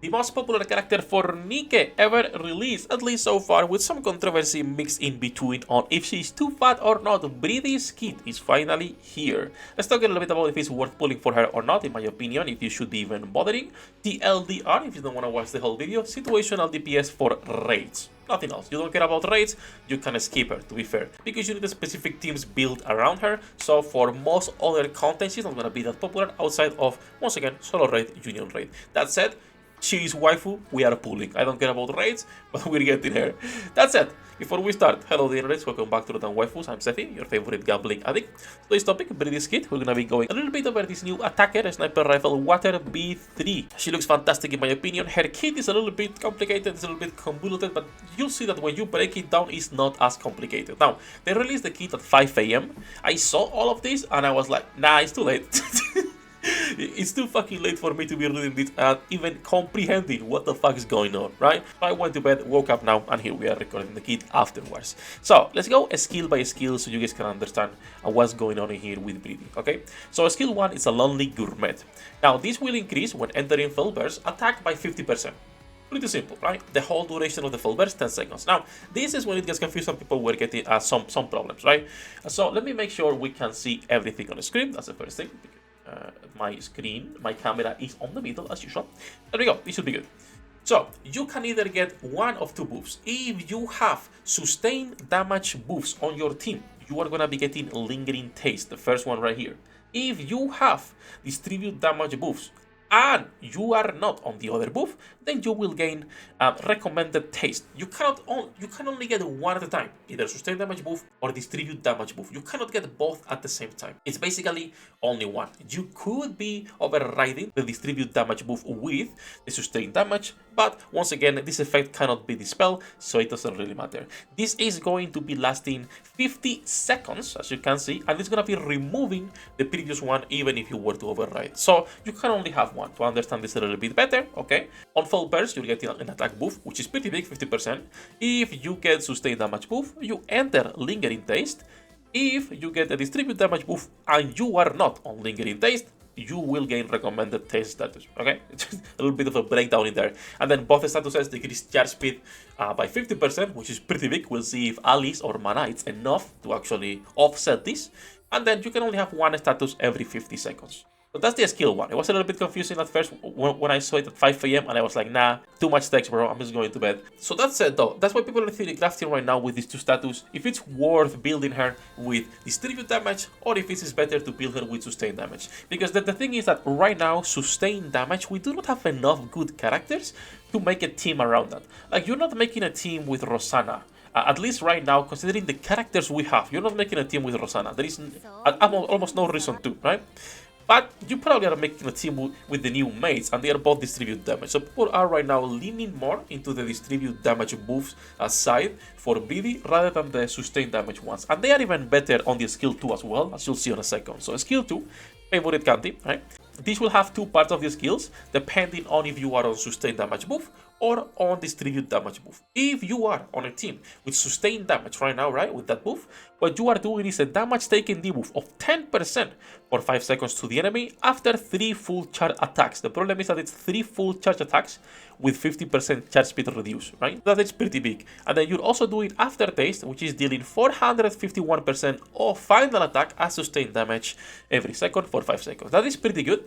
The most popular character for NIKKE ever released, at least so far, with some controversy mixed in between on if she's too fat or not. BREADY's kit is finally here. Let's talk a little bit about if it's worth pulling for her or not, in my opinion, if you should be even bothering. TLDR, if you don't want to watch the whole video. Situational DPS for raids. Nothing else. You don't care about raids, you can skip her, to be fair, because you need a specific teams built around her. So for most other content, she's not going to be that popular outside of, once again, solo raid, union raid. That said, she is waifu, we are pulling. I don't care about raids, but we're getting her. That's it. Before we start, hello the internet, welcome back to the Waifus. I'm Sefhi, your favorite gambling addict. Today's topic, BREADY's kit. We're gonna be going a little bit over this new attacker, sniper rifle water B3. She looks fantastic in my opinion. Her kit is a little bit complicated, it's a little bit convoluted, but you'll see that when you break it down, it's not as complicated. Now, they released the kit at 5 AM. I saw all of this and I was like, nah, it's too late. It's too fucking late for me to be reading this and even comprehending what the fuck is going on, right? I went to bed, woke up now, and here we are recording the kit afterwards. So let's go skill by skill so you guys can understand what's going on in here with BREADY, okay? So skill 1 is a lonely gourmet. Now this will increase when entering full burst attack by 50%. Pretty simple, right? The whole duration of the full burst, 10 seconds. Now, this is when it gets confused. Some people were getting some problems, right? So let me make sure we can see everything on the screen. That's the first thing. My camera is on the middle as usual. There we go, this should be good. So you can either get one of two buffs. If you have sustained damage buffs on your team, you are gonna be getting lingering taste, the first one right here. If you have distribute damage buffs and you are not on the other buff, then you will gain recommended taste. You can only get one at a time, either sustain damage buff or distribute damage buff. You cannot get both at the same time. It's basically only one. You could be overriding the distribute damage buff with the sustain damage, but once again, this effect cannot be dispelled, so it doesn't really matter. This is going to be lasting 50 seconds, as you can see, and it's going to be removing the previous one even if you were to override. So you can only have one. To understand this a little bit better, okay? On full burst, you're getting an attack buff, which is pretty big, 50%. If you get sustained damage buff, you enter lingering taste. If you get a distribute damage buff and you are not on lingering taste, you will gain recommended taste status, okay? Just a little bit of a breakdown in there. And then both statuses decrease charge speed by 50%, which is pretty big. We'll see if Alice or Mana it's enough to actually offset this. And then you can only have one status every 50 seconds. So that's the skill 1. It was a little bit confusing at first when I saw it at 5 AM and I was like, nah, too much text, bro, I'm just going to bed. So that's it though. That's why people are theory crafting right now with these two status. If it's worth building her with distribute damage or if it is better to build her with sustain damage. Because the thing is that right now, sustain damage, we do not have enough good characters to make a team around that. Like, you're not making a team with Rosanna. At least right now, considering the characters we have, you're not making a team with Rosanna. There is almost no reason to, right? But you probably are making a team with the new mates and they are both distribute damage. So people are right now leaning more into the distribute damage buffs side for BREADY rather than the sustain damage ones. And they are even better on the skill 2 as well, as you'll see in a second. So skill 2, favorite candy, right? This will have two parts of the skills depending on if you are on sustain damage buff or on distribute damage buff. If you are on a team with sustained damage right now, right, with that buff, what you are doing is a damage taken debuff of 10% for 5 seconds to the enemy after 3 full charge attacks. The problem is that it's 3 full charge attacks with 50% charge speed reduced, right? That is pretty big. And then you're also doing aftertaste, which is dealing 451% of final attack as sustained damage every second for 5 seconds. That is pretty good.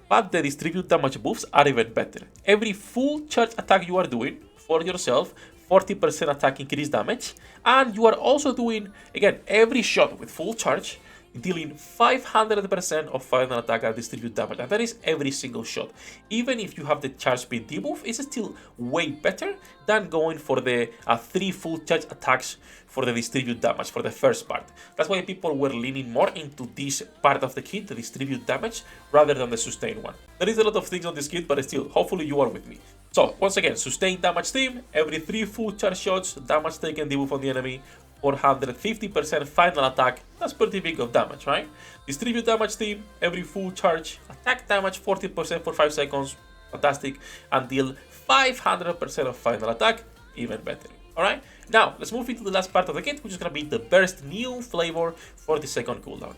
But the distribute damage buffs are even better. Every full charge attack you are doing for yourself, 40% attack increase damage, and you are also doing, again, every shot with full charge, dealing 500% of final attack and distribute damage, and that is every single shot. Even if you have the charge speed debuff, it's still way better than going for the 3 full charge attacks for the distribute damage for the first part. That's why people were leaning more into this part of the kit, the distribute damage, rather than the sustain one. There is a lot of things on this kit, but still, hopefully you are with me. So, once again, sustain damage team, every 3 full charge shots, damage taken debuff on the enemy, 450% final attack. That's pretty big of damage, right? Distribute damage team, every full charge, attack damage 40% for 5 seconds, fantastic, and deal 500% of final attack, even better. Alright, now let's move into the last part of the kit, which is going to be the burst new flavor for the second cooldown.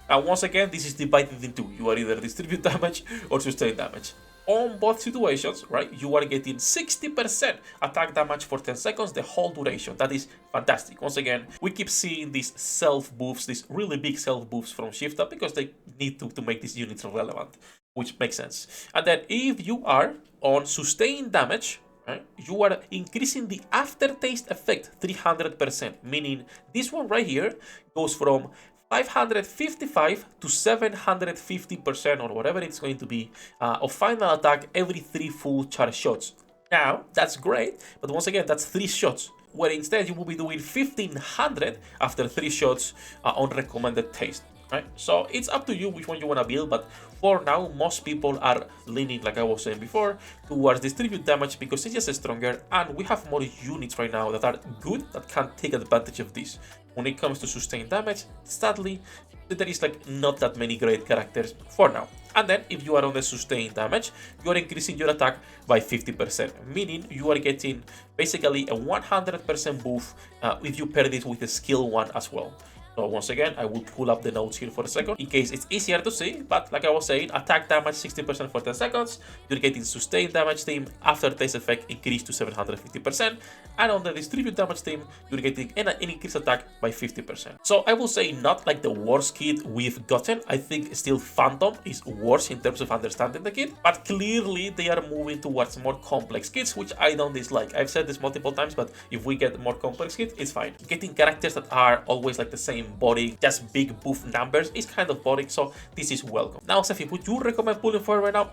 And once again, this is divided in two. You are either distribute damage or sustain damage. on both situations, right, you are getting 60% attack damage for 10 seconds the whole duration. That is fantastic. Once again, we keep seeing these self buffs, these really big self buffs from Shift Up because they need to make these units relevant, which makes sense. And then if you are on sustained damage, right, you are increasing the aftertaste effect 300%, meaning this one right here goes from 555 to 750% or whatever it's going to be of final attack every 3 full charge shots. Now, that's great, but once again, that's 3 shots, where instead you will be doing 1500 after 3 shots on recommended taste. Right? So it's up to you which one you want to build, but for now, most people are leaning, like I was saying before, towards distribute damage because it's just stronger, and we have more units right now that are good, that can take advantage of this. When it comes to sustained damage, sadly, there is like not that many great characters for now. And then if you are on the sustained damage, you are increasing your attack by 50%, meaning you are getting basically a 100% buff if you pair this with a skill 1 as well. So once again, I will pull up the notes here for a second in case it's easier to see, but like I was saying, attack damage 60% for 10 seconds, you're getting sustained damage team, aftertaste effect increased to 750%, and on the distribute damage team, you're getting an increased attack by 50%. So I will say not like the worst kit we've gotten. I think still Phantom is worse in terms of understanding the kit, but clearly they are moving towards more complex kits, which I don't dislike. I've said this multiple times, but if we get more complex kits, it's fine. Getting characters that are always like the same body, just big buff numbers, is kind of boring, so this is welcome. Now, Sefhi, would you recommend pulling for her right now?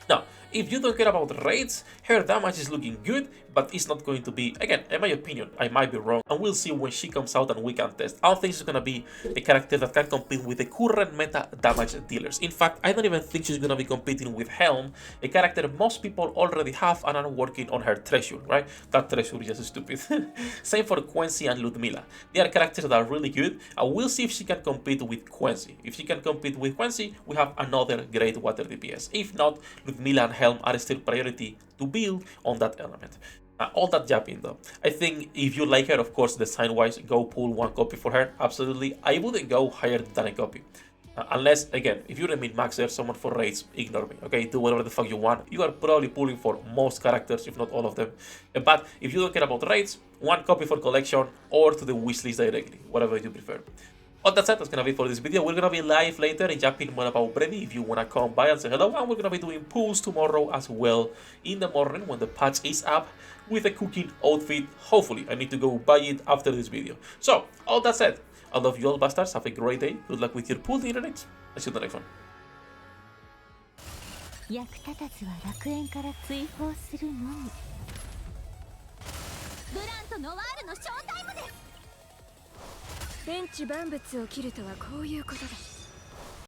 No. If you don't care about raids, her damage is looking good, but it's not going to be, again, in my opinion, I might be wrong, and we'll see when she comes out and we can test. I don't think she's gonna be a character that can compete with the current meta damage dealers. In fact, I don't even think she's gonna be competing with Helm, a character most people already have and are working on her treasure, right? That treasure is just stupid. Same for Quincy and Ludmilla. They are characters that are really good, and we'll see if she can compete with Quincy. If she can compete with Quincy, we have another great water DPS. If not, Ludmilla and Helm are still priority to build on that element. All that jabbing though, I think if you like her, of course, design wise, go pull 1 copy for her. Absolutely, I wouldn't go higher than a copy. Unless, again, if you're a min-maxer, someone for raids, ignore me, okay? Do whatever the fuck you want. You are probably pulling for most characters, if not all of them. But if you don't care about raids, 1 copy for collection or to the wishlist directly, whatever you prefer. All that said, that's gonna be for this video. We're gonna be live later and jumping more about BREADY if you wanna come by and say hello. And we're gonna be doing pulls tomorrow as well in the morning when the patch is up with a cooking outfit. Hopefully, I need to go buy it after this video. So, all that said, I love you all, bastards. Have a great day. Good luck with your pull the internet. I'll see you in the next one. 役立たずは楽園から追放するのみ。ブランとノワールのショータイムです。天地万物を切るとはこういうことだ。